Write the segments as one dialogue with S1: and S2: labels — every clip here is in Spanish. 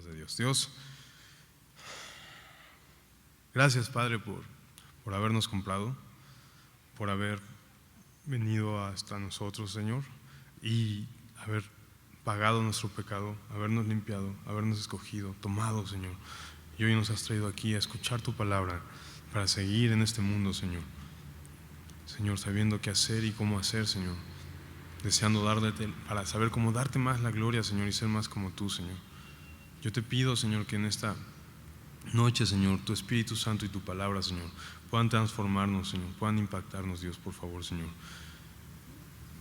S1: palabras de Dios. Dios, gracias, Padre, por habernos comprado, por haber venido hasta nosotros, Señor, y haber pagado nuestro pecado, habernos limpiado, habernos escogido, tomado, Señor. Y hoy nos has traído aquí a escuchar tu palabra para seguir en este mundo, Señor. Señor, sabiendo qué hacer y cómo hacer, Señor. Deseando para saber cómo darte más la gloria, Señor, y ser más como tú, Señor. Yo te pido, Señor, que en esta noche, Señor, tu Espíritu Santo y tu palabra, Señor, puedan transformarnos, Señor, puedan impactarnos, Dios, por favor, Señor,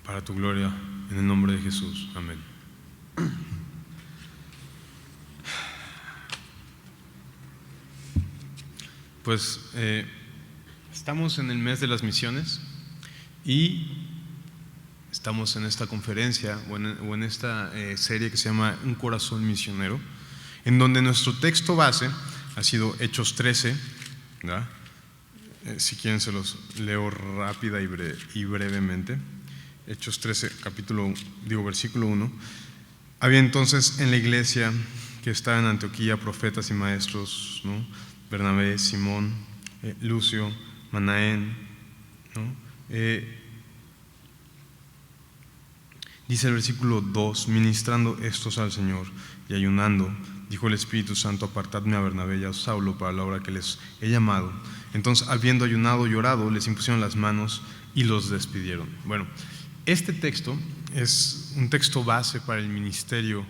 S1: para tu gloria, en el nombre de Jesús. Amén. Pues estamos en el mes de las misiones y estamos en esta conferencia o en esta serie que se llama Un Corazón Misionero, en donde nuestro texto base ha sido Hechos 13, ¿verdad? Si quieren se los leo rápida y brevemente. Hechos 13, versículo 1. Había entonces en la iglesia que estaba en Antioquía profetas y maestros, ¿no? Bernabé, Simón, Lucio, Manaén, ¿no? Dice el versículo 2: ministrando estos al Señor y ayunando, dijo el Espíritu Santo: apartadme a Bernabé y a Saulo para la obra que les he llamado. Entonces, habiendo ayunado y orado, les impusieron las manos y los despidieron. Bueno, este texto es un texto base para el ministerio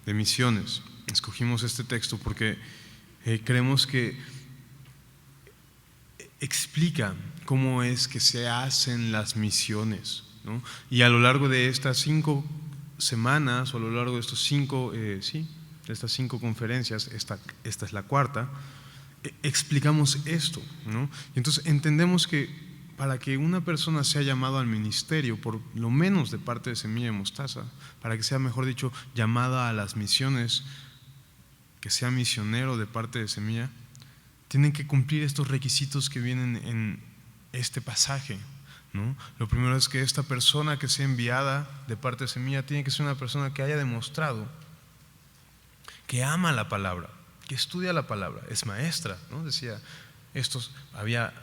S1: de misiones. Escogimos este texto porque creemos que explica cómo es que se hacen las misiones, ¿no? Y a lo largo de estas 5 semanas, o a lo largo de estas 5 conferencias, esta es la cuarta, explicamos esto, ¿no? Y entonces entendemos que para que una persona sea llamada al ministerio, por lo menos de parte de Semilla de Mostaza, para que sea, mejor dicho, llamada a las misiones, que sea misionero de parte de Semilla, tienen que cumplir estos requisitos que vienen en este pasaje, ¿no? Lo primero es que esta persona que sea enviada de parte de Semilla tiene que ser una persona que haya demostrado que ama la palabra, que estudia la palabra, es maestra, ¿no? Decía, había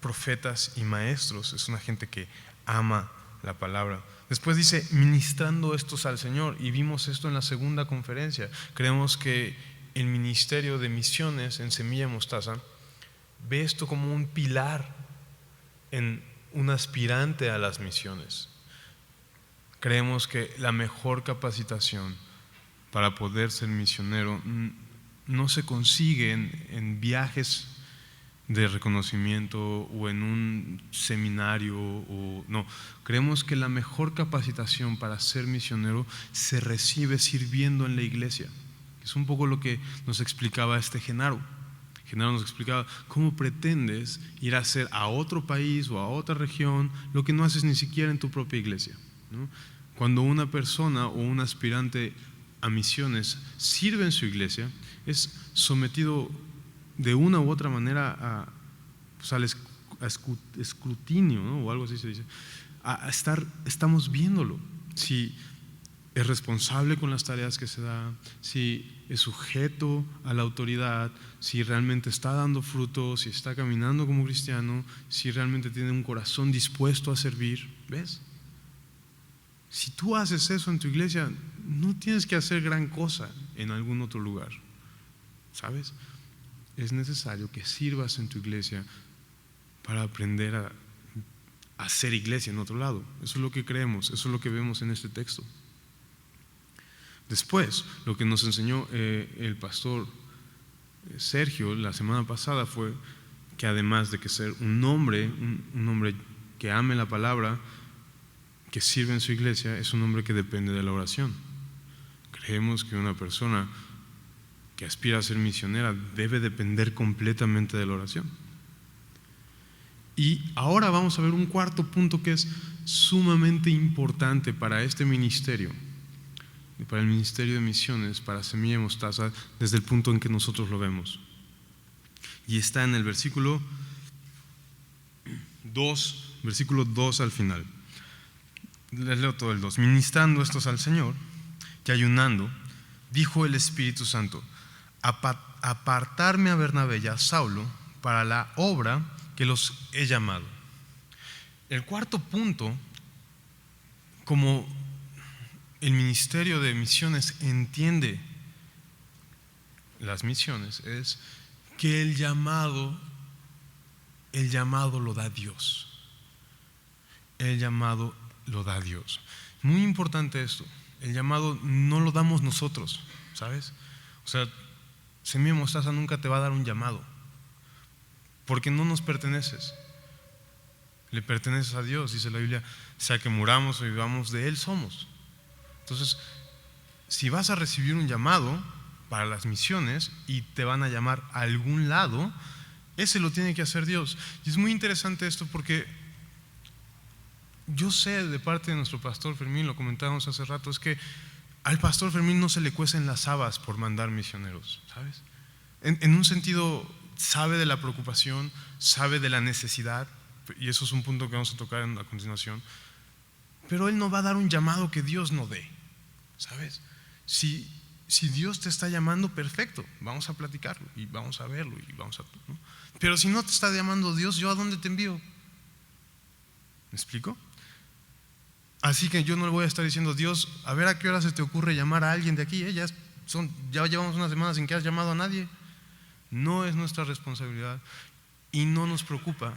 S1: profetas y maestros, es una gente que ama la palabra. Después dice, ministrando estos al Señor, y vimos esto en la segunda conferencia. Creemos que el ministerio de misiones en Semilla Mostaza ve esto como un pilar en un aspirante a las misiones. Creemos que la mejor capacitación para poder ser misionero no se consigue en viajes de reconocimiento o en un seminario, no. Creemos que la mejor capacitación para ser misionero se recibe sirviendo en la iglesia. Es un poco lo que nos explicaba Genaro. Genaro nos explicaba cómo pretendes ir a hacer a otro país o a otra región lo que no haces ni siquiera en tu propia iglesia, ¿no? Cuando una persona o un aspirante a misiones sirve en su iglesia, es sometido de una u otra manera al escrutinio, ¿no? O algo así se dice. Estamos viéndolo, si es responsable con las tareas que se da, si es sujeto a la autoridad, si realmente está dando fruto, si está caminando como cristiano, si realmente tiene un corazón dispuesto a servir. ¿Ves? Si tú haces eso en tu iglesia, no tienes que hacer gran cosa en algún otro lugar, ¿sabes? Es necesario que sirvas en tu iglesia para aprender a hacer iglesia en otro lado. Eso es lo que creemos, eso es lo que vemos en este texto. Después, lo que nos enseñó el pastor Sergio la semana pasada fue que además de que ser un hombre que ame la palabra, que sirve en su iglesia, es un hombre que depende de la oración. Creemos que una persona que aspira a ser misionera debe depender completamente de la oración. Y ahora vamos a ver un cuarto punto que es sumamente importante para este ministerio, y para el ministerio de misiones, para Semilla Mostaza, desde el punto en que nosotros lo vemos. Y está en el versículo 2 al final. Les leo todo el 2. Ministrando estos al Señor y ayunando, dijo el Espíritu Santo: apartarme a Bernabé y a Saulo para la obra que los he llamado. El cuarto punto, como el ministerio de misiones entiende las misiones, es que el llamado lo da Dios. El llamado lo da Dios. Muy importante esto. El llamado no lo damos nosotros, ¿sabes? O sea, Semilla de Mostaza nunca te va a dar un llamado, porque no nos perteneces. Le perteneces a Dios, dice la Biblia, sea que muramos o vivamos, de Él somos. Entonces, si vas a recibir un llamado para las misiones y te van a llamar a algún lado, ese lo tiene que hacer Dios. Y es muy interesante esto porque yo sé de parte de nuestro pastor Fermín, lo comentábamos hace rato, es que al pastor Fermín no se le cuecen las habas por mandar misioneros, ¿sabes? En un sentido, sabe de la preocupación, sabe de la necesidad, y eso es un punto que vamos a tocar a continuación, pero él no va a dar un llamado que Dios no dé, ¿sabes? Si Dios te está llamando, perfecto, vamos a platicarlo y vamos a verlo y vamos a, ¿no? Pero si no te está llamando Dios, ¿yo a dónde te envío? ¿Me explico? Así que yo no le voy a estar diciendo: Dios, a ver a qué hora se te ocurre llamar a alguien de aquí, ya llevamos una semana sin que has llamado a nadie. No es nuestra responsabilidad y no nos preocupa.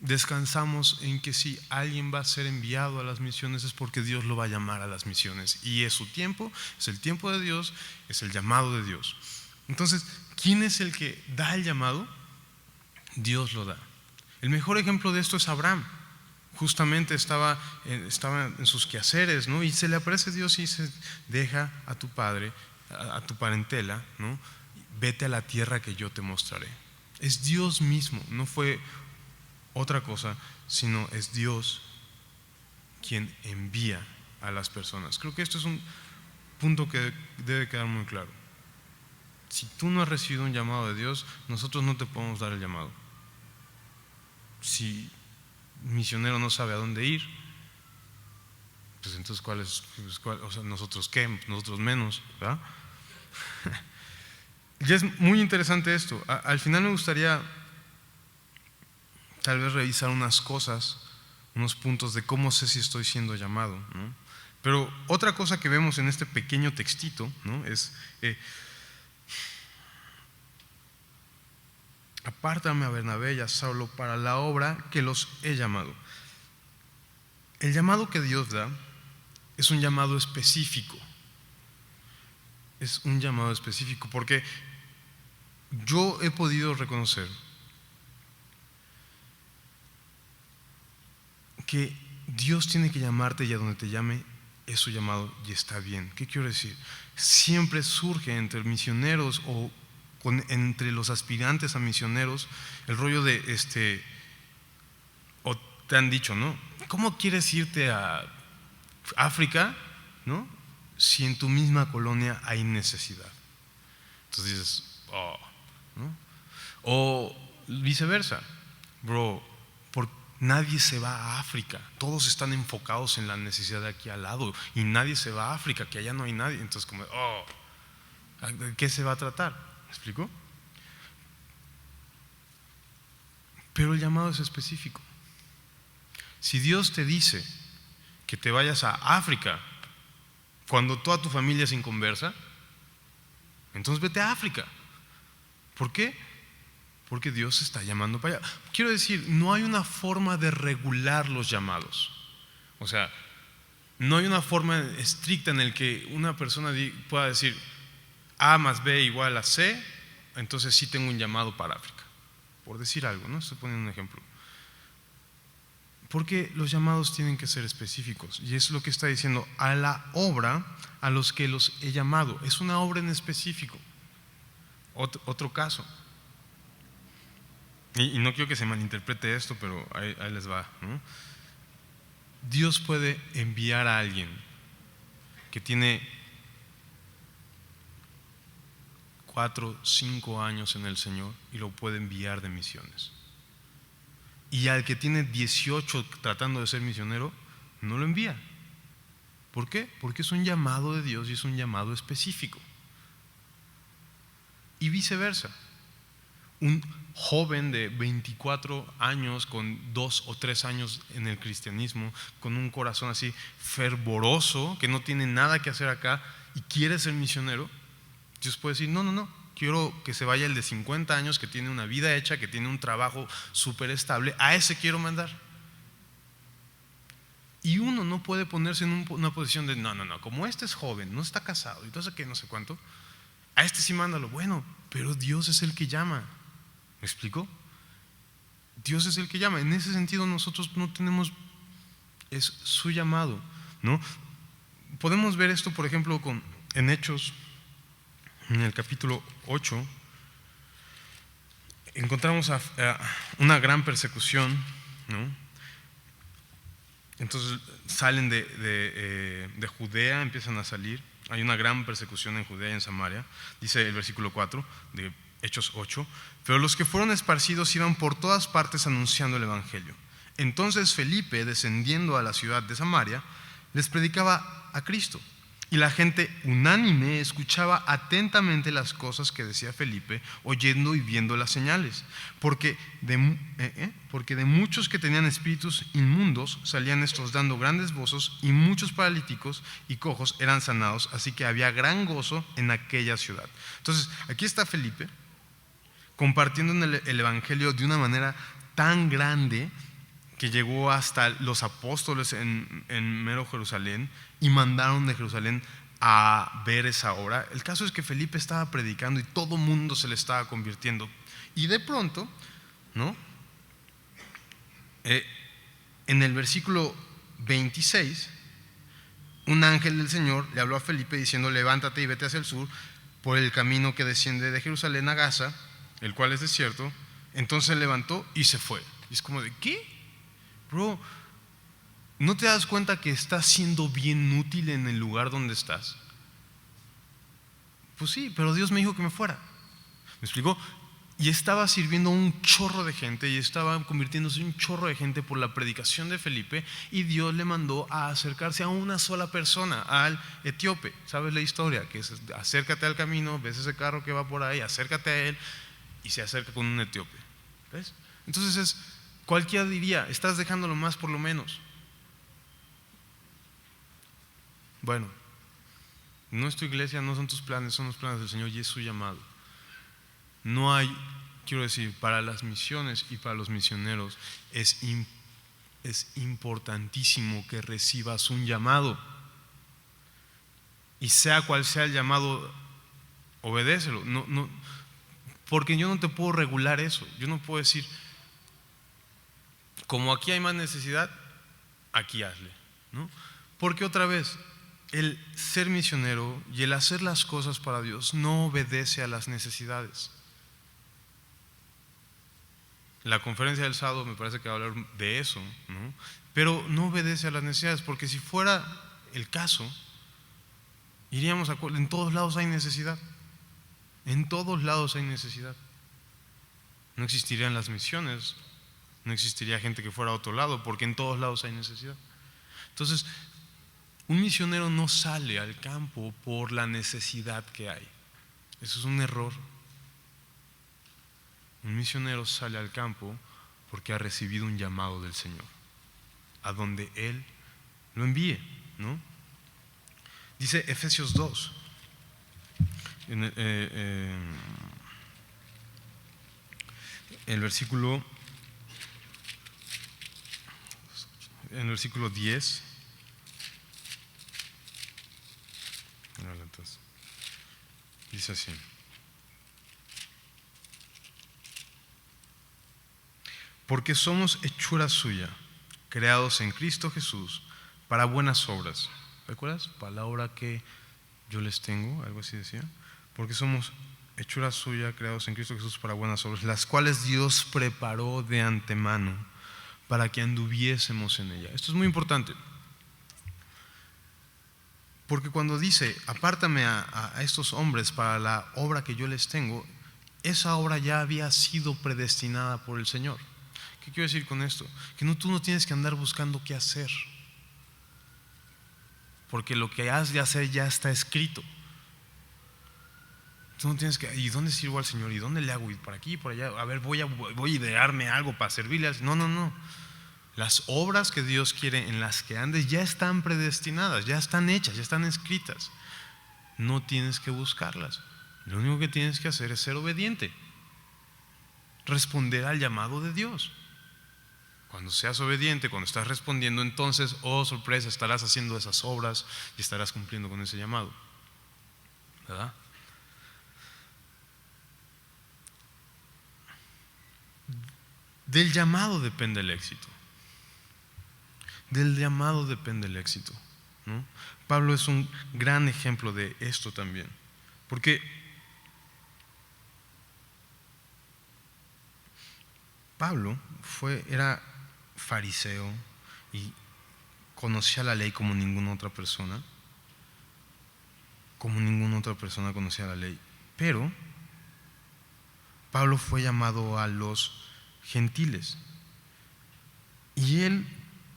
S1: Descansamos en que si alguien va a ser enviado a las misiones es porque Dios lo va a llamar a las misiones, y es su tiempo, es el tiempo de Dios, es el llamado de Dios. Entonces, ¿quién es el que da el llamado? Dios lo da. El mejor ejemplo de esto es Abraham. Justamente estaba en sus quehaceres, ¿no? Y se le aparece Dios y dice: deja a tu padre, a tu parentela, ¿no? Vete a la tierra que yo te mostraré. Es Dios mismo, no fue otra cosa, sino es Dios quien envía a las personas. Creo que esto es un punto que debe quedar muy claro. Si tú no has recibido un llamado de Dios, nosotros no te podemos dar el llamado. Si el misionero no sabe a dónde ir, pues entonces o sea, nosotros qué, nosotros menos, ¿verdad? Ya es muy interesante esto. Al final me gustaría tal vez revisar unas cosas, unos puntos de cómo sé si estoy siendo llamado, ¿no? Pero otra cosa que vemos en este pequeño textito, ¿no? Es apártame a Bernabé y a Saulo para la obra que los he llamado. El llamado que Dios da es un llamado específico. Es un llamado específico porque yo he podido reconocer que Dios tiene que llamarte, y a donde te llame es su llamado y está bien. ¿Qué quiero decir? Siempre surge entre misioneros o entre los aspirantes a misioneros el rollo de o te han dicho, ¿no? ¿Cómo quieres irte a África, ¿no? Si en tu misma colonia hay necesidad? Entonces dices, oh, ¿no? O viceversa, bro, nadie se va a África, todos están enfocados en la necesidad de aquí al lado y nadie se va a África, que allá no hay nadie. Entonces como, ¿de qué se va a tratar? ¿Me explico? Pero el llamado es específico. Si Dios te dice que te vayas a África cuando toda tu familia es inconversa, entonces vete a África. ¿Por qué? Porque Dios está llamando para allá. Quiero decir, no hay una forma de regular los llamados. O sea, no hay una forma estricta en la que una persona pueda decir A más B igual a C, entonces sí tengo un llamado para África. Por decir algo, ¿no? Estoy poniendo un ejemplo. Porque los llamados tienen que ser específicos. Y es lo que está diciendo: a la obra a los que los he llamado. Es una obra en específico. Otro caso. Y no quiero que se malinterprete esto, pero ahí les va, ¿no? Dios puede enviar a alguien que tiene 4, 5 años en el Señor y lo puede enviar de misiones. Y al que tiene 18 tratando de ser misionero, no lo envía. ¿Por qué? Porque es un llamado de Dios y es un llamado específico. y viceversa. Un joven de 24 años con 2 o 3 años en el cristianismo, con un corazón así fervoroso, que no tiene nada que hacer acá y quiere ser misionero, Dios puede decir, no, quiero que se vaya el de 50 años, que tiene una vida hecha, que tiene un trabajo súper estable, a ese quiero mandar. Y uno no puede ponerse en una posición de, no, como este es joven, no está casado, entonces que no sé cuánto, a este sí mándalo. Bueno, pero Dios es el que llama. ¿Me explico? Dios es el que llama. En ese sentido nosotros no tenemos, es su llamado, ¿no? Podemos ver esto, por ejemplo, en Hechos, en el capítulo 8, encontramos a una gran persecución, ¿no? Entonces salen de Judea, empiezan a salir. Hay una gran persecución en Judea y en Samaria. Dice el versículo 4 de Hechos 8: pero los que fueron esparcidos iban por todas partes anunciando el evangelio. Entonces Felipe, descendiendo a la ciudad de Samaria, les predicaba a Cristo. Y la gente unánime escuchaba atentamente las cosas que decía Felipe, oyendo y viendo las señales. Porque de muchos que tenían espíritus inmundos salían estos dando grandes voces, y muchos paralíticos y cojos eran sanados, así que había gran gozo en aquella ciudad. Entonces, aquí está Felipe compartiendo el evangelio de una manera tan grande que llegó hasta los apóstoles en mero Jerusalén y mandaron de Jerusalén a ver esa obra. El caso es que Felipe estaba predicando y todo mundo se le estaba convirtiendo. Y de pronto, ¿no? En el versículo 26, un ángel del Señor le habló a Felipe diciendo: levántate y vete hacia el sur por el camino que desciende de Jerusalén a Gaza, el cual es desierto. Entonces se levantó y se fue. Y es como de, ¿qué? Bro, ¿no te das cuenta que estás siendo bien útil en el lugar donde estás? Pues sí, pero Dios me dijo que me fuera. ¿Me explicó? Y estaba sirviendo a un chorro de gente, y estaba convirtiéndose en un chorro de gente por la predicación de Felipe, y Dios le mandó a acercarse a una sola persona, al etíope. ¿Sabes la historia? Que es: acércate al camino, ves ese carro que va por ahí, acércate a él, y se acerca con un etíope. ¿Ves? Entonces cualquiera diría, estás dejándolo más por lo menos. Bueno, no es tu iglesia, no son tus planes, son los planes del Señor y es su llamado. No hay, quiero decir, para las misiones y para los misioneros es importantísimo que recibas un llamado, y sea cual sea el llamado, obedécelo. No, porque yo no te puedo regular eso. Yo no puedo decir, como aquí hay más necesidad, aquí hazle, ¿no? Porque otra vez, el ser misionero y el hacer las cosas para Dios no obedece a las necesidades. La conferencia del sábado me parece que va a hablar de eso, ¿no? Pero no obedece a las necesidades, porque si fuera el caso, iríamos a en todos lados hay necesidad. En todos lados hay necesidad. No existirían las misiones, no existiría gente que fuera a otro lado, porque en todos lados hay necesidad. Entonces, un misionero no sale al campo por la necesidad que hay. Eso es un error. Un misionero sale al campo porque ha recibido un llamado del Señor, a donde Él lo envíe, ¿no? Dice Efesios 2, en el versículo 10. Dice así: porque somos hechura suya, creados en Cristo Jesús para buenas obras. ¿Recuerdas? Para la obra que yo les tengo, algo así decía. Porque somos hechura suya, creados en Cristo Jesús para buenas obras, las cuales Dios preparó de antemano para que anduviésemos en ella. Esto es muy importante, porque cuando dice apártame a estos hombres para la obra que yo les tengo, esa obra ya había sido predestinada por el Señor. ¿Qué quiero decir con esto? Que tú no tienes que andar buscando qué hacer, porque lo que has de hacer ya está escrito. Tú no tienes que, ¿y dónde sirvo al Señor? ¿Y dónde le hago? ¿Y por aquí, por allá? A ver, voy a idearme algo para servirle. No. Las obras que Dios quiere en las que andes ya están predestinadas, ya están hechas, ya están escritas. No tienes que buscarlas. Lo único que tienes que hacer es ser obediente, responder al llamado de Dios. Cuando seas obediente, cuando estás respondiendo, entonces, oh sorpresa, estarás haciendo esas obras y estarás cumpliendo con ese llamado, ¿verdad? Del llamado depende el éxito. Del llamado depende el éxito, ¿no? Pablo es un gran ejemplo de esto también, porque Pablo era fariseo y conocía la ley como ninguna otra persona, conocía la ley, pero Pablo fue llamado a los gentiles y él,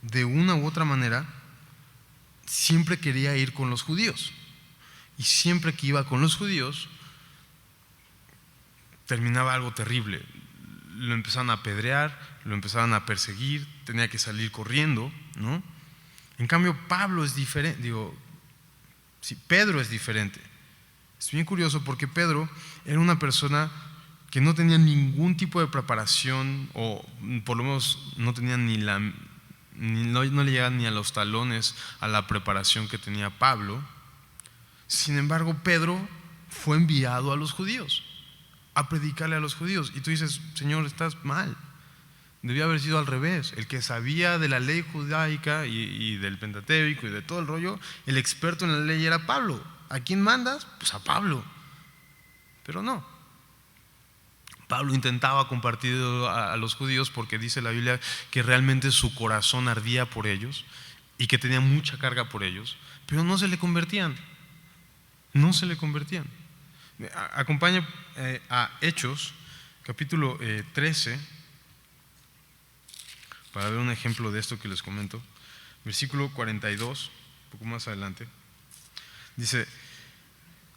S1: de una u otra manera, siempre quería ir con los judíos, y siempre que iba con los judíos terminaba algo terrible. Lo empezaban a apedrear, lo empezaban a perseguir, tenía que salir corriendo, ¿no? En cambio, Pedro es diferente. Es bien curioso porque Pedro era una persona que no tenía ningún tipo de preparación, o por lo menos no tenía no le llegaban ni a los talones a la preparación que tenía Pablo. Sin embargo, Pedro fue enviado a los judíos, a predicarle a los judíos. Y tú dices, Señor, estás mal. Debía haber sido al revés. El que sabía de la ley judaica y del Pentateuco y de todo el rollo, el experto en la ley era Pablo. ¿A quién mandas? Pues a Pablo. Pero no. Pablo intentaba compartir a los judíos porque dice la Biblia que realmente su corazón ardía por ellos y que tenía mucha carga por ellos, pero no se le convertían. Acompaña a Hechos, capítulo 13, para ver un ejemplo de esto que les comento. Versículo 42, un poco más adelante. Dice: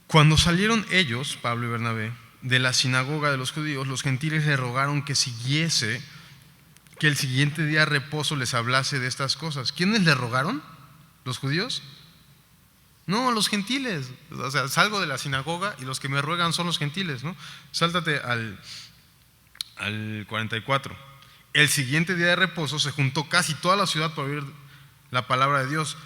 S1: cuando salieron ellos, Pablo y Bernabé, de la sinagoga de los judíos, los gentiles le rogaron que siguiese, que el siguiente día de reposo les hablase de estas cosas. ¿Quiénes le rogaron? ¿Los judíos? No, los gentiles. O sea, salgo de la sinagoga y los que me ruegan son los gentiles, ¿no? Sáltate al 44. El siguiente día de reposo se juntó casi toda la ciudad para oír la palabra de Dios,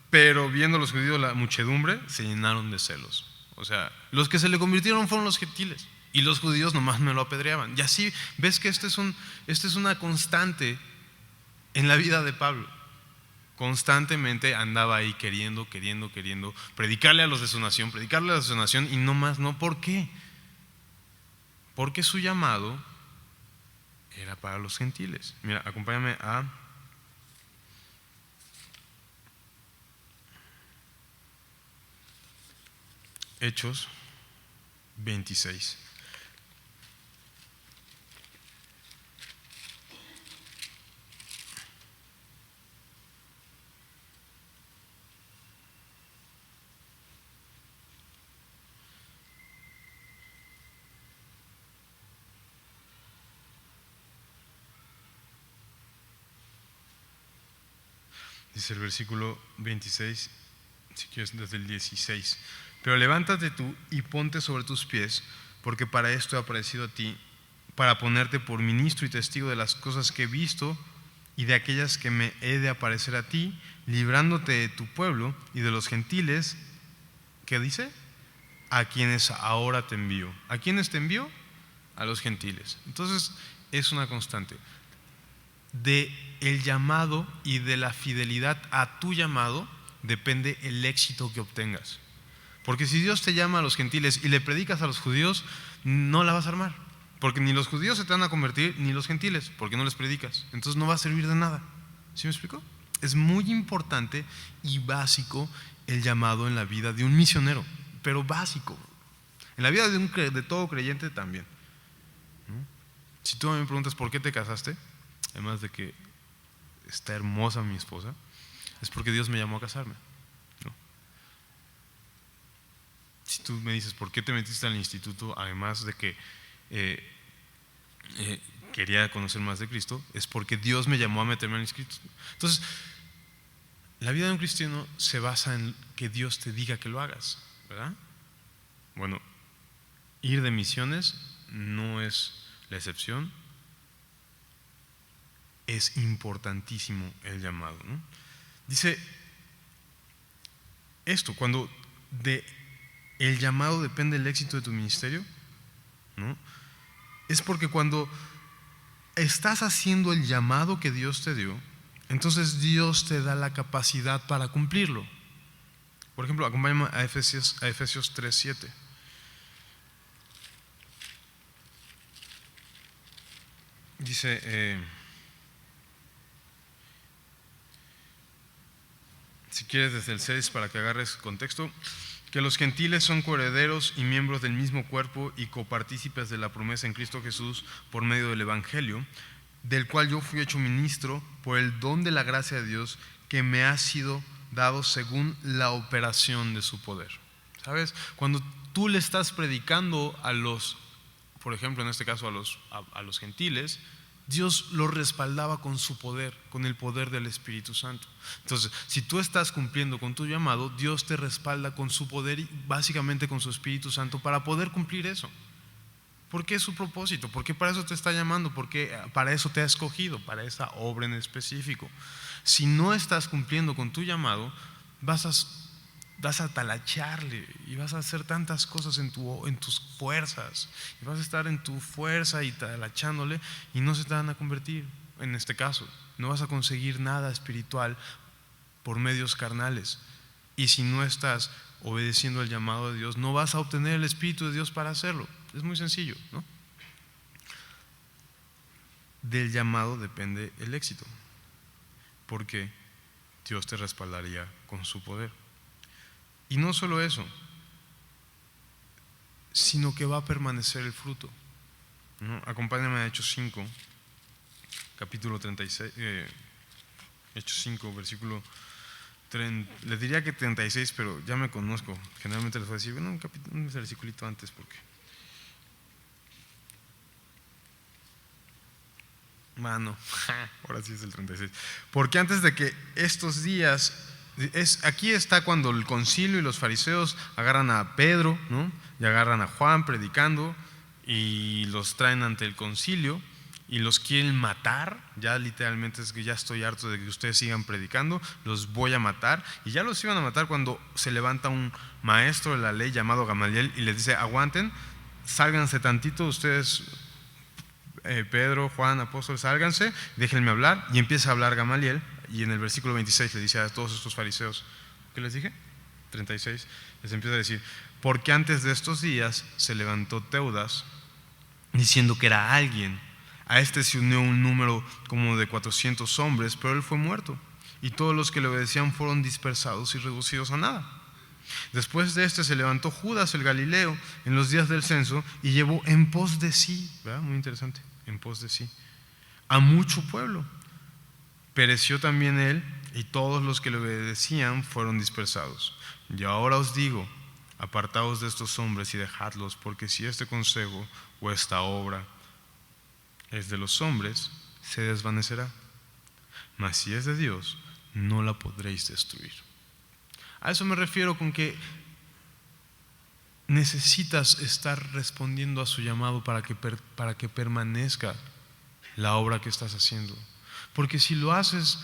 S1: pero viendo los judíos la muchedumbre, se llenaron de celos. O sea, los que se le convirtieron fueron los gentiles y los judíos nomás me lo apedreaban. Y así ves que esta es una constante en la vida de Pablo. Constantemente andaba ahí queriendo predicarle a los de su nación, y no más, no. ¿Por qué? Porque su llamado era para los gentiles. Mira, acompáñame a Hechos 26. Dice el versículo 26, si quieres desde el 16. Pero levántate tú y ponte sobre tus pies, porque para esto he aparecido a ti, para ponerte por ministro y testigo de las cosas que he visto y de aquellas que me he de aparecer a ti, librándote de tu pueblo y de los gentiles. ¿Qué dice? A quienes ahora te envío. ¿A quiénes te envío? A los gentiles. Entonces es una constante de el llamado y de la fidelidad a tu llamado depende el éxito que obtengas. Porque si Dios te llama a los gentiles y le predicas a los judíos, no la vas a armar, porque ni los judíos se te van a convertir ni los gentiles, porque no les predicas. Entonces no va a servir de nada. ¿Sí me explico? Es muy importante y básico el llamado en la vida de un misionero, pero básico. En la vida de todo creyente también, ¿no? Si tú me preguntas por qué te casaste, además de que está hermosa mi esposa, es porque Dios me llamó a casarme, ¿no? Si tú me dices, ¿por qué te metiste al instituto? Además de que quería conocer más de Cristo, es porque Dios me llamó a meterme al instituto. Entonces, la vida de un cristiano se basa en que Dios te diga que lo hagas, ¿verdad? Bueno, ir de misiones no es la excepción. Es importantísimo el llamado, ¿no? Dice esto, cuando de el llamado depende el éxito de tu ministerio, ¿no? Es porque cuando estás haciendo el llamado que Dios te dio, entonces Dios te da la capacidad para cumplirlo. Por ejemplo, acompáñame a Efesios 3:7. Dice, si quieres desde el 6 para que agarres contexto, que los gentiles son coherederos y miembros del mismo cuerpo y copartícipes de la promesa en Cristo Jesús por medio del Evangelio, del cual yo fui hecho ministro por el don de la gracia de Dios que me ha sido dado según la operación de su poder. ¿Sabes? Cuando tú le estás predicando a los, por ejemplo en este caso a los gentiles, Dios lo respaldaba con su poder, con el poder del Espíritu Santo. Entonces, si tú estás cumpliendo con tu llamado, Dios te respalda con su poder y básicamente con su Espíritu Santo para poder cumplir eso. ¿Por qué es su propósito? ¿Por qué para eso te está llamando? ¿Por qué para eso te ha escogido? Para esa obra en específico. Si no estás cumpliendo con tu llamado, vas a talacharle y vas a hacer tantas cosas en tus fuerzas y vas a estar en tu fuerza y talachándole y no se te van a convertir. En este caso, no vas a conseguir nada espiritual por medios carnales, y si no estás obedeciendo el llamado de Dios, no vas a obtener el Espíritu de Dios para hacerlo. Es muy sencillo, ¿no? Del llamado depende el éxito, porque Dios te respaldaría con su poder. Y no solo eso, sino que va a permanecer el fruto, ¿no? Acompáñame a Hechos 5, capítulo 36, Hechos 5, versículo 30, les diría que 36, pero ya me conozco, generalmente les voy a decir, bueno, un versículito antes, porque mano, ahora sí es el 36. Porque antes de que estos días, aquí está cuando el concilio y los fariseos agarran a Pedro, ¿no? Y agarran a Juan predicando y los traen ante el concilio y los quieren matar. Ya literalmente es que ya estoy harto de que ustedes sigan predicando, los voy a matar. Y ya los iban a matar cuando se levanta un maestro de la ley llamado Gamaliel y les dice: aguanten, sálganse tantito ustedes, Pedro, Juan, apóstoles, sálganse, déjenme hablar. Y empieza a hablar Gamaliel, y en el versículo 26 le dice a todos estos fariseos, ¿qué les dije? 36, les empieza a decir: porque antes de estos días se levantó Teudas diciendo que era alguien. A este se unió un número como de 400 hombres, pero él fue muerto, y todos los que le obedecían fueron dispersados y reducidos a nada. Después de este se levantó Judas el Galileo en los días del censo y llevó en pos de sí, ¿verdad? Muy interesante, en pos de sí, a mucho pueblo. Pereció también él, y todos los que le obedecían fueron dispersados. Y ahora os digo: apartaos de estos hombres y dejadlos, porque si este consejo o esta obra es de los hombres, se desvanecerá, mas si es de Dios, no la podréis destruir. A eso me refiero con que necesitas estar respondiendo a su llamado para que permanezca la obra que estás haciendo. Porque si lo haces,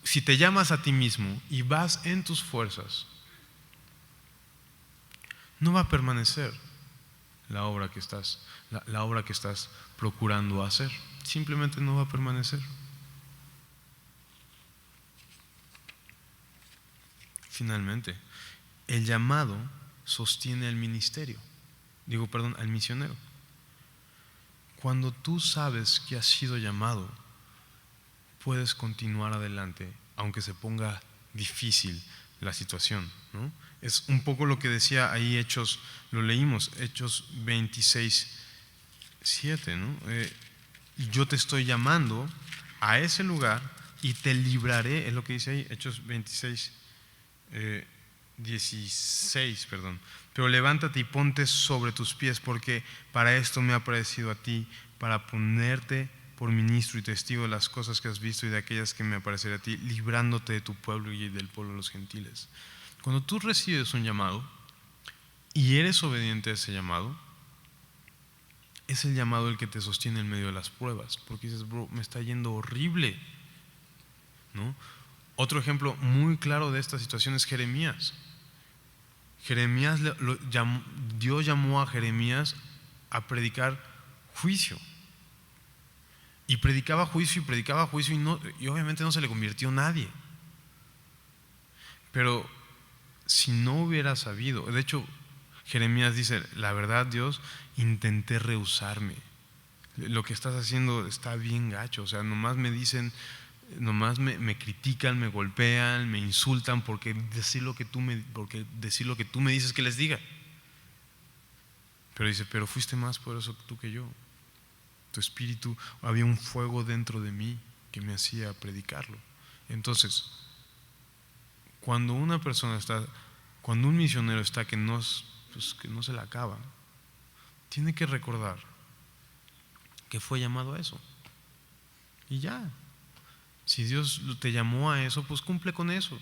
S1: si te llamas a ti mismo y vas en tus fuerzas, no va a permanecer la obra que estás procurando hacer. Simplemente no va a permanecer. Finalmente, el llamado sostiene al ministerio. Al misionero. Cuando tú sabes que has sido llamado, puedes continuar adelante, aunque se ponga difícil la situación, ¿no? Es un poco lo que decía ahí Hechos, lo leímos, Hechos 26:7, ¿no? Yo te estoy llamando a ese lugar y te libraré, es lo que dice ahí, Hechos 26, 16, perdón. Pero levántate y ponte sobre tus pies, porque para esto me ha aparecido a ti, para ponerte por ministro y testigo de las cosas que has visto y de aquellas que me apareceré a ti, librándote de tu pueblo y del pueblo de los gentiles. Cuando tú recibes un llamado y eres obediente a ese llamado, es el llamado el que te sostiene en medio de las pruebas, porque dices, bro, me está yendo horrible, ¿no? Otro ejemplo muy claro de esta situación es Jeremías. Dios llamó a Jeremías a predicar juicio. Y predicaba juicio y obviamente no se le convirtió nadie. Pero si no hubiera sabido, de hecho Jeremías dice, la verdad Dios, intenté rehusarme. Lo que estás haciendo está bien gacho, o sea, nomás me dicen, nomás me critican, me golpean, me insultan porque decir lo que tú me dices que les diga. Pero dice, pero fuiste más poderoso tú que yo. Tu espíritu, había un fuego dentro de mí que me hacía predicarlo. Entonces, cuando un misionero está que no se la acaba, tiene que recordar que fue llamado a eso. Y ya. Si Dios te llamó a eso, pues cumple con eso.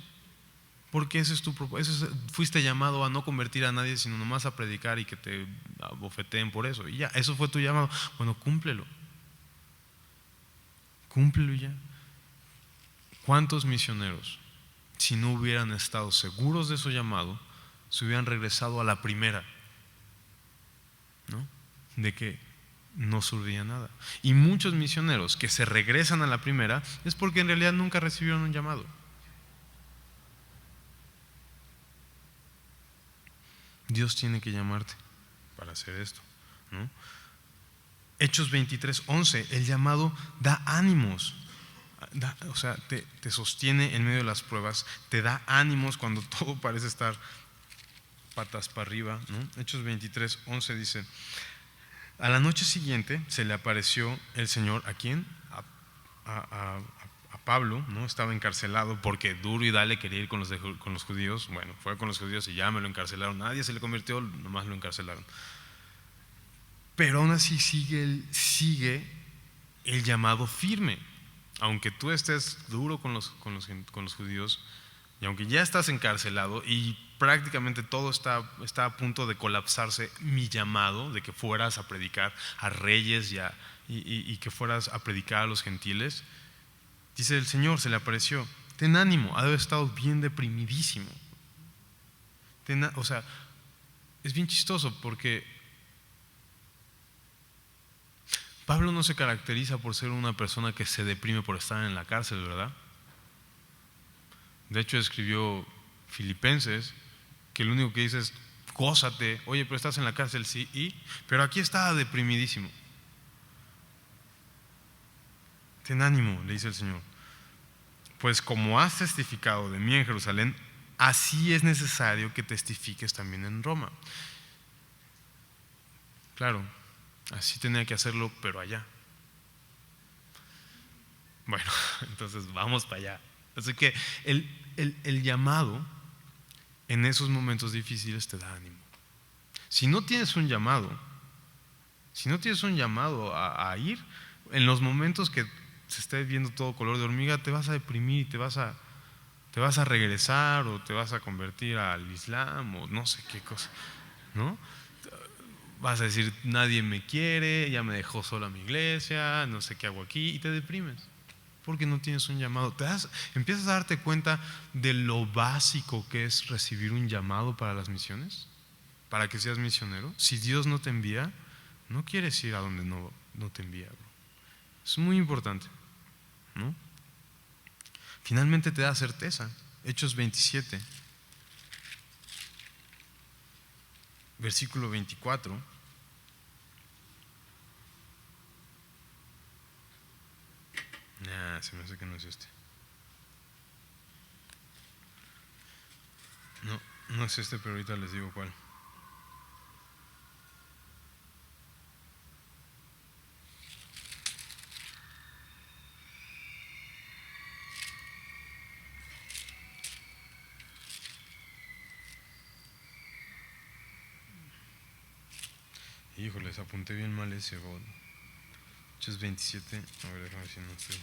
S1: Porque ese es tu propósito. Fuiste llamado a no convertir a nadie, sino nomás a predicar y que te abofeteen por eso. Y ya, eso fue tu llamado. Bueno, cúmplelo. Cúmplelo y ya. ¿Cuántos misioneros, si no hubieran estado seguros de su llamado, se hubieran regresado a la primera? ¿No? De que no servía nada. Y muchos misioneros que se regresan a la primera es porque en realidad nunca recibieron un llamado. Dios tiene que llamarte para hacer esto, ¿no? Hechos 23:11, el llamado da ánimos, o sea, te sostiene en medio de las pruebas, te da ánimos cuando todo parece estar patas para arriba, ¿no? Hechos 23:11 dice, a la noche siguiente se le apareció el Señor, ¿a quién? A Pablo, ¿no? Estaba encarcelado porque duro y dale quería ir con los judíos. Bueno, fue con los judíos y ya me lo encarcelaron. Nadie se le convirtió, nomás lo encarcelaron. Pero aún así sigue el llamado firme. Aunque tú estés duro con los judíos y aunque ya estás encarcelado y prácticamente todo está a punto de colapsarse, mi llamado de que fueras a predicar a reyes y que fueras a predicar a los gentiles, dice el Señor, se le apareció, ten ánimo, ha de haber estado bien deprimidísimo. O sea, es bien chistoso porque Pablo no se caracteriza por ser una persona que se deprime por estar en la cárcel, ¿verdad? De hecho escribió Filipenses, que lo único que dice es gózate, oye, pero estás en la cárcel, sí, pero aquí está deprimidísimo. Ten ánimo, le dice el Señor, pues como has testificado de mí en Jerusalén, así es necesario que testifiques también en Roma. Claro, así tenía que hacerlo, pero allá. Bueno, entonces vamos para allá. Así que el llamado en esos momentos difíciles te da ánimo. Si no tienes un llamado a ir, en los momentos que se esté viendo todo color de hormiga, te vas a deprimir y te vas a regresar o te vas a convertir al Islam o no sé qué cosa, ¿no? Vas a decir, nadie me quiere, ya me dejó sola mi iglesia, no sé qué hago aquí, y te deprimes porque no tienes un llamado. Empiezas a darte cuenta de lo básico que es recibir un llamado para las misiones, para que seas misionero. Si Dios no te envía, no quieres ir a donde no te envía, bro. Es muy importante, ¿no? Finalmente te da certeza. Hechos 27, versículo 24. Se me hace que no es este. No es este, pero ahorita les digo cuál. Híjoles, apunté bien mal ese. Hechos 27. A ver, déjame ver si no estoy.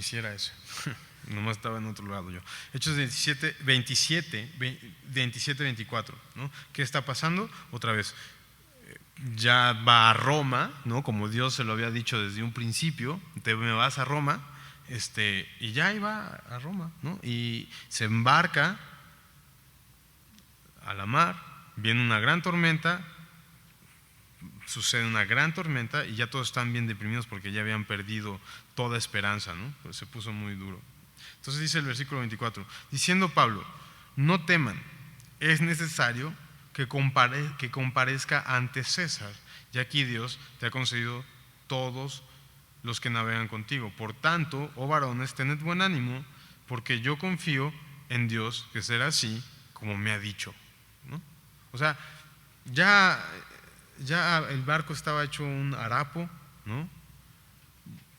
S1: Sí era ese. Nomás estaba en otro lado yo. Hechos 27, 24. ¿No? ¿Qué está pasando? Otra vez, ya va a Roma, ¿no? Como Dios se lo había dicho desde un principio, te me vas a Roma, y ya iba a Roma, ¿no? Y se embarca a la mar, viene una gran tormenta, sucede una gran tormenta y ya todos están bien deprimidos porque ya habían perdido toda esperanza, ¿no? Pues se puso muy duro. Entonces dice el versículo 24, diciendo Pablo, no teman, es necesario que comparezca ante César, y aquí Dios te ha concedido todos los que navegan contigo. Por tanto, oh varones, tened buen ánimo, porque yo confío en Dios que será así como me ha dicho, ¿no? O sea, ya el barco estaba hecho un harapo, ¿no?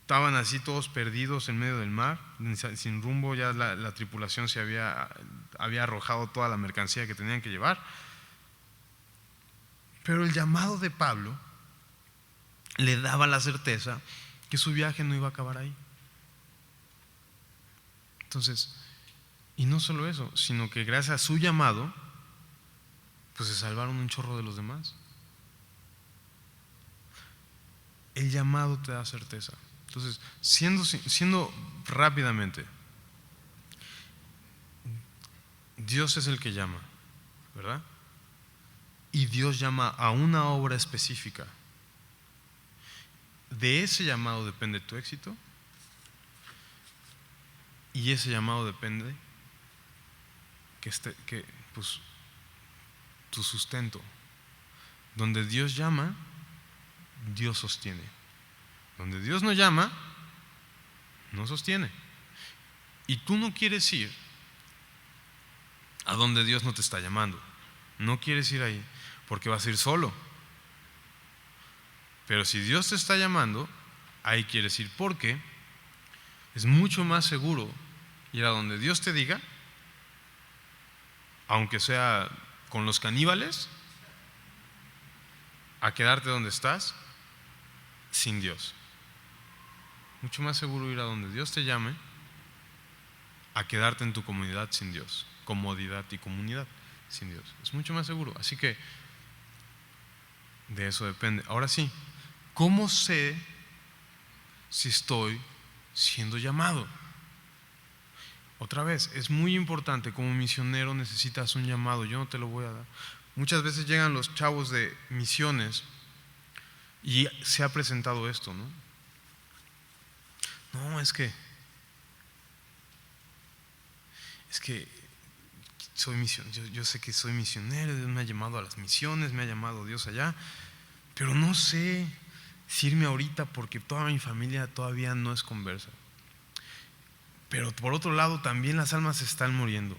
S1: Estaban así todos perdidos en medio del mar, sin rumbo, ya la tripulación se había arrojado toda la mercancía que tenían que llevar. Pero el llamado de Pablo le daba la certeza que su viaje no iba a acabar ahí. Entonces, y no solo eso, sino que gracias a su llamado, pues se salvaron un chorro de los demás. El llamado te da certeza. Entonces, siendo rápidamente, Dios es el que llama, ¿verdad? Y Dios llama a una obra específica. De ese llamado depende tu éxito y ese llamado depende pues, tu sustento. Donde Dios llama, Dios sostiene. Donde Dios no llama, no sostiene. Y tú no quieres ir a donde Dios no te está llamando. No quieres ir ahí porque vas a ir solo. Pero si Dios te está llamando, ahí quieres ir porque es mucho más seguro ir a donde Dios te diga, aunque sea con los caníbales, a quedarte donde estás sin Dios. Mucho más seguro ir a donde Dios te llame a quedarte en tu comunidad sin Dios, comodidad y comunidad sin Dios. Es mucho más seguro. Así que de eso depende. Ahora sí, ¿cómo sé si estoy siendo llamado? Otra vez, es muy importante. Como misionero necesitas un llamado. Yo no te lo voy a dar. Muchas veces llegan los chavos de misiones y se ha presentado esto, ¿no? No, es que soy misionero. Yo sé que soy misionero, Dios me ha llamado a las misiones, me ha llamado Dios allá, pero no sé si irme ahorita porque toda mi familia todavía no es conversa. Pero por otro lado también las almas se están muriendo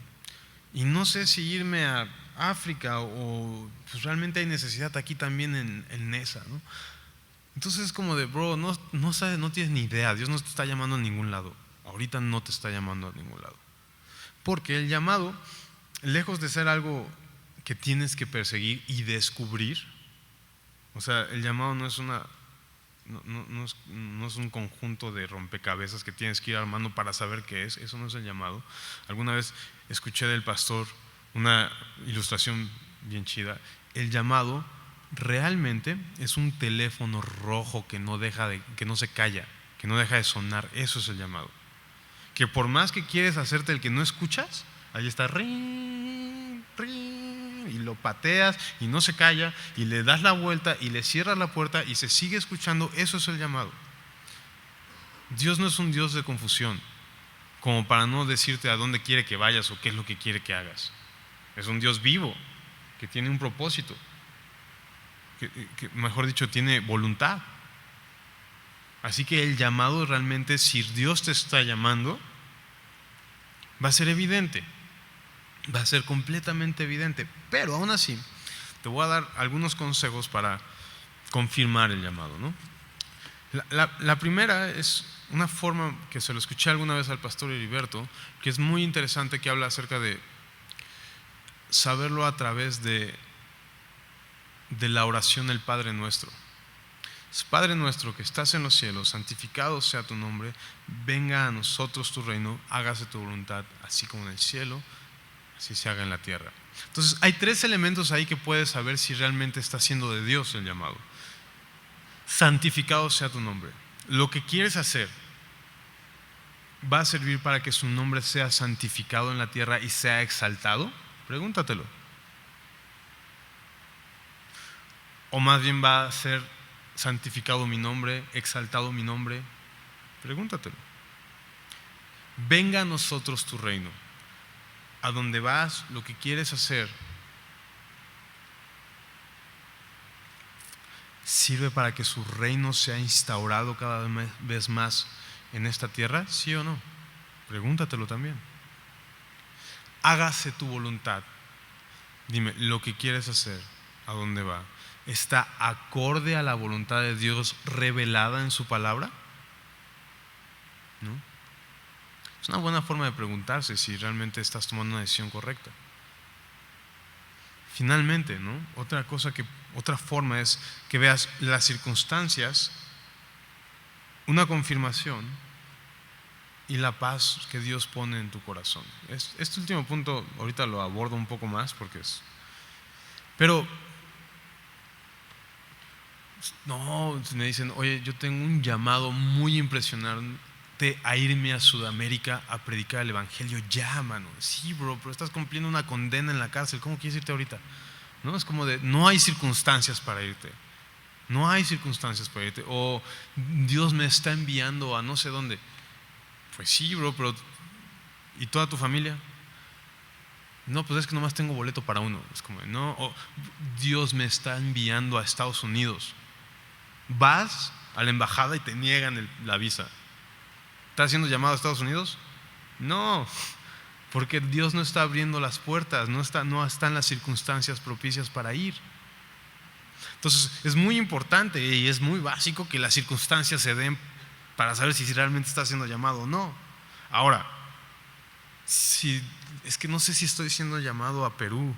S1: y no sé si irme a África o pues realmente hay necesidad aquí también en Nesa, ¿no? Entonces es como de, bro, no sabes, no tienes ni idea. Dios no te está llamando a ningún lado. Ahorita no te está llamando a ningún lado. Porque el llamado, lejos de ser algo que tienes que perseguir y descubrir, o sea, el llamado no es un conjunto de rompecabezas que tienes que ir armando para saber qué es. Eso no es el llamado. Alguna vez escuché del pastor una ilustración bien chida. El llamado realmente es un teléfono rojo que no se calla, que no deja de sonar. Eso es el llamado. Que por más que quieres hacerte el que no escuchas, ahí está, ring, ring, y lo pateas y no se calla, y le das la vuelta y le cierras la puerta y se sigue escuchando. Eso es el llamado. Dios no es un Dios de confusión, como para no decirte a dónde quiere que vayas o qué es lo que quiere que hagas. Es un Dios vivo, que tiene un propósito, que mejor dicho, tiene voluntad. Así que el llamado realmente, si Dios te está llamando, va a ser evidente, va a ser completamente evidente. Pero aún así, te voy a dar algunos consejos para confirmar el llamado, ¿no? La primera es una forma que se lo escuché alguna vez al pastor Heriberto, que es muy interesante, que habla acerca de saberlo a través de la oración del Padre Nuestro. Padre nuestro que estás en los cielos, santificado sea tu nombre, venga a nosotros tu reino, hágase tu voluntad, así como en el cielo, así se haga en la tierra. Entonces hay tres elementos ahí que puedes saber si realmente está siendo de Dios el llamado. Santificado sea tu nombre. Lo que quieres hacer va a servir para que su nombre sea santificado en la tierra y sea exaltado. Pregúntatelo. O más bien va a ser santificado mi nombre, exaltado mi nombre. Pregúntatelo. Venga a nosotros tu reino. A donde vas, lo que quieres hacer, ¿sirve para que su reino sea instaurado cada vez más en esta tierra? ¿Sí o no? Pregúntatelo también. Hágase tu voluntad. Dime, lo que quieres hacer, ¿a dónde va? ¿Está acorde a la voluntad de Dios revelada en su palabra? ¿No? Es una buena forma de preguntarse si realmente estás tomando una decisión correcta. Finalmente, ¿no? Otra forma es que veas las circunstancias, una confirmación y la paz que Dios pone en tu corazón. Este último punto ahorita lo abordo un poco más porque pero no, me dicen, oye, yo tengo un llamado muy impresionante a irme a Sudamérica a predicar el evangelio ya, mano. Sí, bro, pero estás cumpliendo una condena en la cárcel, ¿cómo quieres irte ahorita? ¿No? Es como de, no hay circunstancias para irte. No hay circunstancias para irte. O Dios me está enviando a no sé dónde. Pues sí, bro, pero ¿y toda tu familia? No, pues es que nomás tengo boleto para uno. Es como, no, Dios me está enviando a Estados Unidos. Vas a la embajada y te niegan la visa. ¿Estás siendo llamado a Estados Unidos? No, porque Dios no está abriendo las puertas, no están las circunstancias propicias para ir. Entonces es muy importante y es muy básico que las circunstancias se den para saber si realmente está siendo llamado o no. Ahora, es que no sé si estoy siendo llamado a Perú.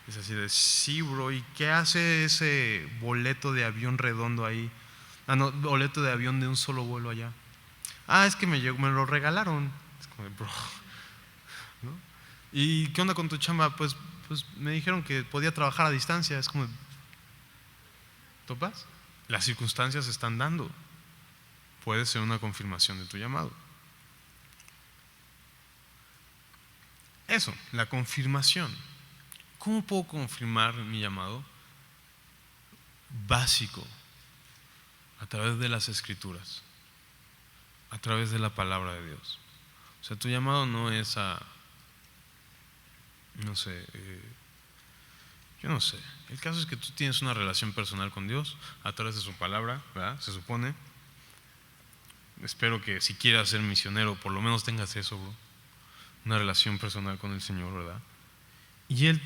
S1: Es así de, sí, bro, ¿y qué hace ese boleto de avión redondo ahí? No, boleto de avión de un solo vuelo allá. Es que me lo regalaron. Es como, bro, ¿no? ¿Y qué onda con tu chamba? Pues me dijeron que podía trabajar a distancia. Es como, ¿topas? Las circunstancias se están dando. Puede ser una confirmación de tu llamado. Eso, la confirmación. ¿Cómo puedo confirmar mi llamado? Básico, a través de las Escrituras, a través de la palabra de Dios. O sea, tu llamado no es yo no sé. El caso es que tú tienes una relación personal con Dios a través de su palabra, ¿verdad? Se supone. Espero que si quieras ser misionero, por lo menos tengas eso, bro. Una relación personal con el Señor, ¿verdad? Y Él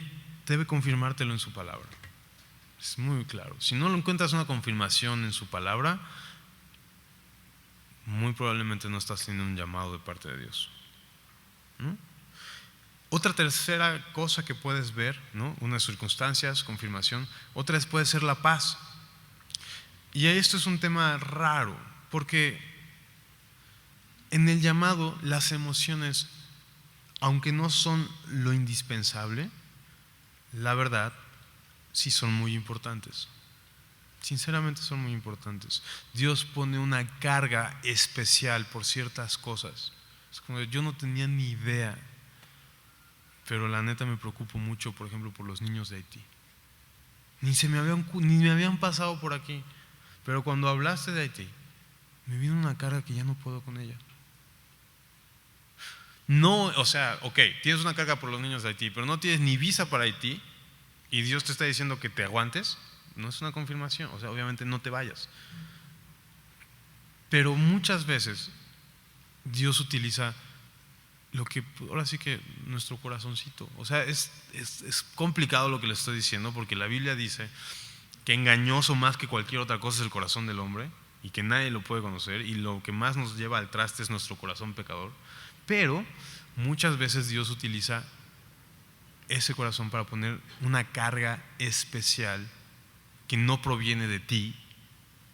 S1: debe confirmártelo en su palabra. Es muy claro. Si no lo encuentras una confirmación en su palabra, muy probablemente no estás teniendo un llamado de parte de Dios, ¿no? Otra tercera cosa que puedes ver, ¿no? Unas circunstancias, confirmación. Otra puede ser la paz. Y esto es un tema raro, porque en el llamado las emociones, aunque no son lo indispensable, la verdad, sí son muy importantes. Sinceramente son muy importantes. Dios pone una carga especial por ciertas cosas. Es como, yo no tenía ni idea, pero la neta me preocupo mucho, por ejemplo, por los niños de Haití. Ni me habían pasado por aquí, pero cuando hablaste de Haití, me vino una carga que ya no puedo con ella. No, o sea, ok, tienes una carga por los niños de Haití, pero no tienes ni visa para Haití y Dios te está diciendo que te aguantes. No es una confirmación, o sea, obviamente no te vayas. Pero muchas veces Dios utiliza lo que, ahora sí que nuestro corazoncito. O sea, es complicado lo que le estoy diciendo, porque la Biblia dice que engañoso más que cualquier otra cosa es el corazón del hombre. y que nadie lo puede conocer, y lo que más nos lleva al traste es nuestro corazón pecador, pero muchas veces Dios utiliza ese corazón para poner una carga especial que no proviene de ti,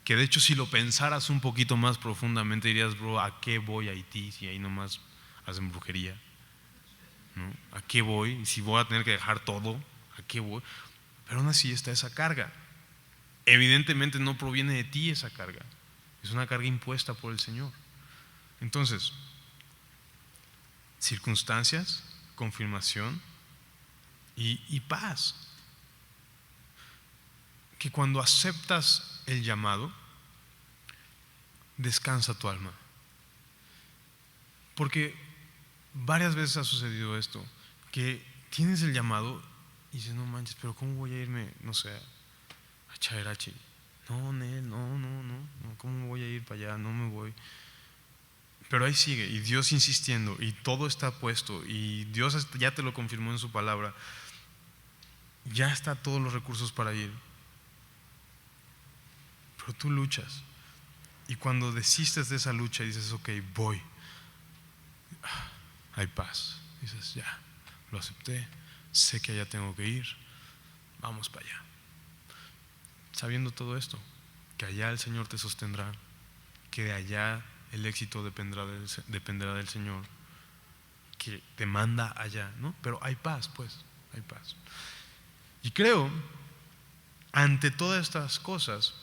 S1: que de hecho si lo pensaras un poquito más profundamente dirías, bro, ¿a qué voy a Haití si ahí nomás hacen brujería? ¿No? ¿A qué voy? Y si voy a tener que dejar todo, ¿a qué voy? Pero aún así está esa carga. Evidentemente no proviene de ti esa carga, es una carga impuesta por el Señor. Entonces, circunstancias, confirmación y paz. Que cuando aceptas el llamado, descansa tu alma. Porque varias veces ha sucedido esto, que tienes el llamado y dices, no manches, pero ¿cómo voy a irme, no sé, a Chaerachi? No, Nel, no, ¿cómo voy a ir para allá? No me voy. Pero ahí sigue, y Dios insistiendo, y todo está puesto, y Dios ya te lo confirmó en su palabra, ya está todos los recursos para ir. Pero tú luchas, y cuando desistes de esa lucha y dices, ok, voy, hay paz. Dices, ya, lo acepté, sé que allá tengo que ir, vamos para allá. Sabiendo todo esto, que allá el Señor te sostendrá, que de allá el éxito dependerá del Señor, que te manda allá, ¿no? Pero hay paz, pues, hay paz. Y creo, ante todas estas cosas,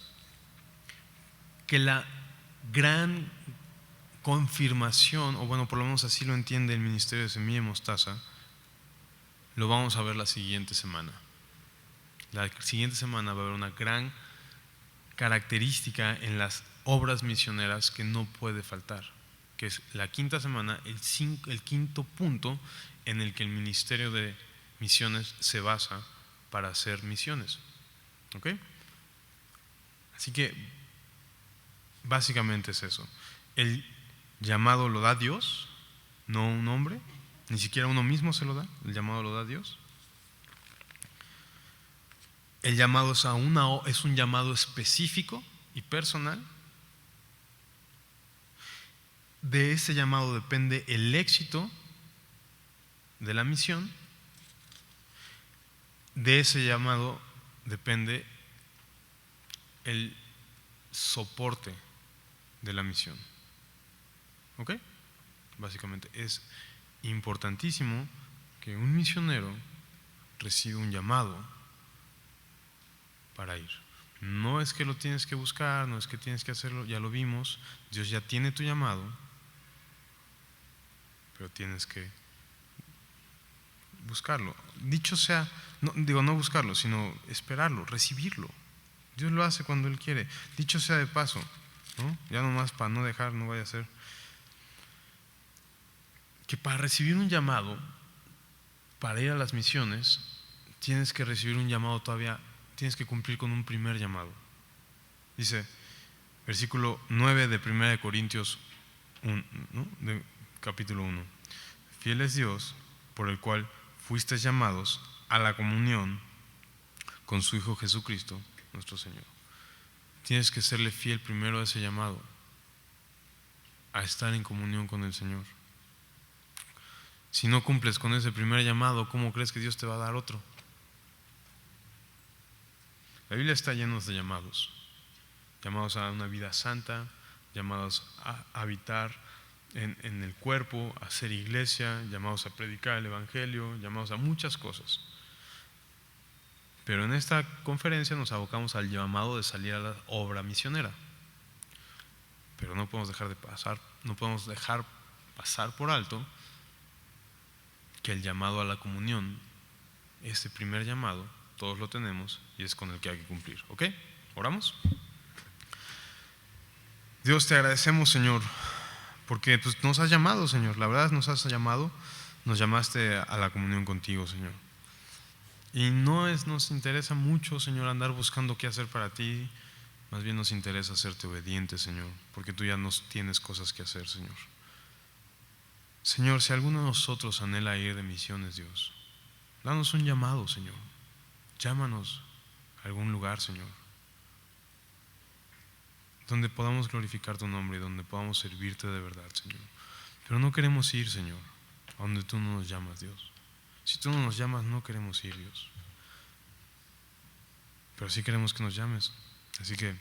S1: que la gran confirmación, o bueno, por lo menos así lo entiende el Ministerio de Semilla y Mostaza, lo vamos a ver la siguiente semana. La siguiente semana va a haber una gran característica en las obras misioneras que no puede faltar, que es la quinta semana, el quinto punto en el que el Ministerio de Misiones se basa para hacer misiones. ¿Ok? Así que básicamente es eso. El llamado lo da Dios, no un hombre, ni siquiera uno mismo se lo da, el llamado lo da Dios. El llamado es un llamado específico y personal. De ese llamado depende el éxito de la misión. De ese llamado depende el soporte de la misión. ¿Ok? Básicamente es importantísimo que un misionero reciba un llamado para ir. No es que lo tienes que buscar, no es que tienes que hacerlo, ya lo vimos, Dios ya tiene tu llamado, pero tienes que buscarlo. Dicho sea, no buscarlo, sino esperarlo, recibirlo. Dios lo hace cuando Él quiere. Dicho sea de paso, ¿no? Ya nomás para no dejar, no vaya a ser, que para recibir un llamado, para ir a las misiones, tienes que recibir un llamado todavía, tienes que cumplir con un primer llamado. Dice, versículo 9 de 1 Corintios 1, ¿no? De capítulo 1. Fiel es Dios, por el cual fuisteis llamados a la comunión con su Hijo Jesucristo, nuestro Señor. Tienes que serle fiel primero a ese llamado, a estar en comunión con el Señor. Si no cumples con ese primer llamado, ¿cómo crees que Dios te va a dar otro? La Biblia está llena de llamados. Llamados a una vida santa, llamados a habitar en el cuerpo, a ser iglesia, llamados a predicar el Evangelio, llamados a muchas cosas. Pero en esta conferencia nos abocamos al llamado de salir a la obra misionera. Pero no podemos dejar pasar por alto que el llamado a la comunión, ese primer llamado, todos lo tenemos y es con el que hay que cumplir. ¿Ok? ¿Oramos? Dios, te agradecemos, Señor, porque pues, nos has llamado, Señor. La verdad nos has llamado, nos llamaste a la comunión contigo, Señor. Y no nos interesa mucho, Señor, andar buscando qué hacer para ti. Más bien nos interesa hacerte obediente, Señor, porque tú ya nos tienes cosas que hacer, Señor. Señor, si alguno de nosotros anhela ir de misiones, Dios, danos un llamado, Señor. Llámanos a algún lugar, Señor. donde podamos glorificar tu nombre y donde podamos servirte de verdad, Señor. Pero no queremos ir, Señor, a donde tú no nos llamas, Dios. Si tú no nos llamas, no queremos ir, Dios. Pero sí queremos que nos llames. Así que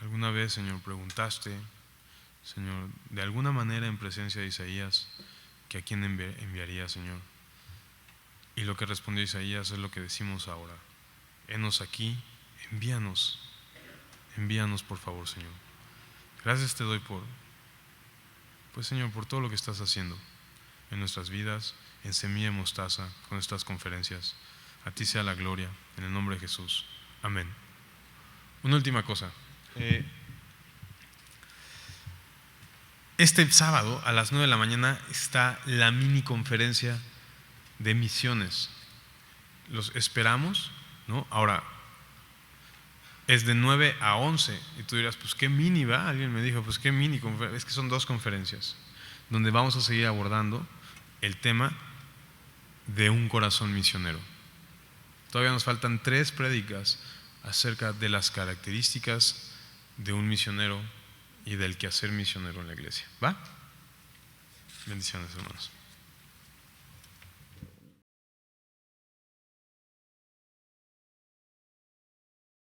S1: alguna vez, Señor, preguntaste, Señor, de alguna manera en presencia de Isaías, que a quién enviaría, Señor. Y lo que respondió Isaías es lo que decimos ahora. Henos aquí, envíanos por favor, Señor. Gracias te doy pues Señor, por todo lo que estás haciendo en nuestras vidas, en Semilla de Mostaza, con estas conferencias. A ti sea la gloria, en el nombre de Jesús. Amén. Una última cosa. Este sábado a las 9 de la mañana está la mini conferencia de misiones. Los esperamos, ¿no? Ahora, es de 9 a 11 y tú dirás, pues qué mini va. Alguien me dijo, pues qué mini conferencia. Es que son 2 conferencias donde vamos a seguir abordando el tema de un corazón misionero. Todavía nos faltan 3 prédicas acerca de las características de un misionero y del quehacer misionero en la iglesia. ¿Va? Bendiciones, hermanos.